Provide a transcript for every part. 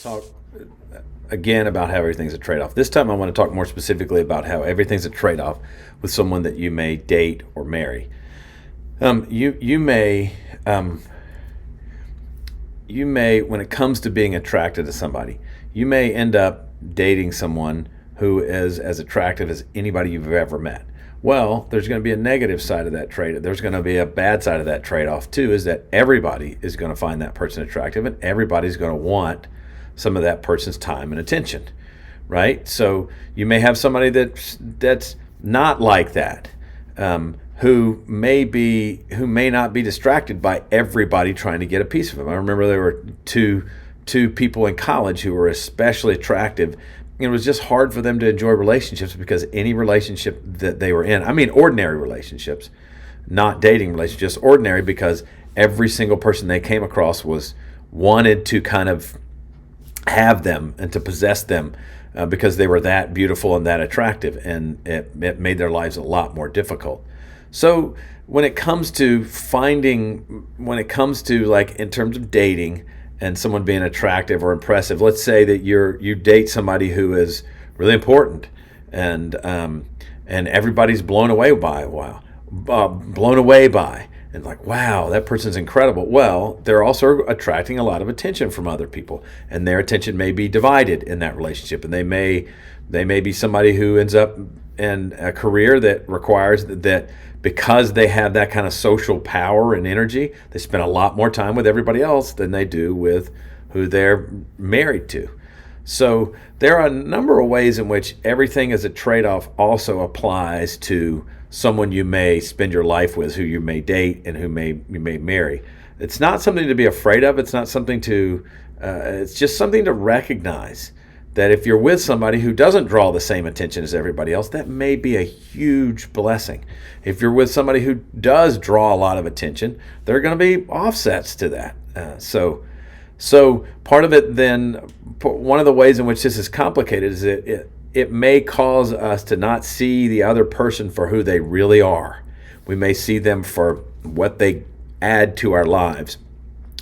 talk again about how everything's a trade off. This time I want to talk more specifically about how everything's a trade off with someone that you may date or marry. You may when it comes to being attracted to somebody, you may end up dating someone who is as attractive as anybody you've ever met. Well, there's going to be a negative side of that trade. There's going to be a bad side of that trade-off too, is that everybody is going to find that person attractive and everybody's going to want some of that person's time and attention, right? So you may have somebody that's not like that, who may not be distracted by everybody trying to get a piece of them. I remember there were two people in college who were especially attractive. It was just hard for them to enjoy relationships because any relationship that they were in, I mean ordinary relationships, not dating relationships, just ordinary, because every single person they came across wanted to kind of have them and to possess them, because they were that beautiful and that attractive, and it made their lives a lot more difficult. So when it comes to like in terms of dating and someone being attractive or impressive, let's say that you date somebody who is really important, and everybody's blown away by, and like, wow, that person's incredible. Well, they're also attracting a lot of attention from other people, and their attention may be divided in that relationship, and they may be somebody who ends up in a career that requires that, because they have that kind of social power and energy, they spend a lot more time with everybody else than they do with who they're married to. So there are a number of ways in which everything as a trade-off also applies to someone you may spend your life with, who you may date, and you may marry. It's not something to be afraid of. It's not something to. It's just something to recognize that if you're with somebody who doesn't draw the same attention as everybody else, that may be a huge blessing. If you're with somebody who does draw a lot of attention, there are going to be offsets to that. So part of it then, one of the ways in which this is complicated is it may cause us to not see the other person for who they really are. We may see them for what they add to our lives,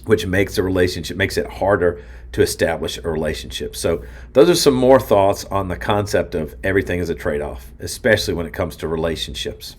which makes it harder to establish a relationship. So those are some more thoughts on the concept of everything is a trade-off, especially when it comes to relationships.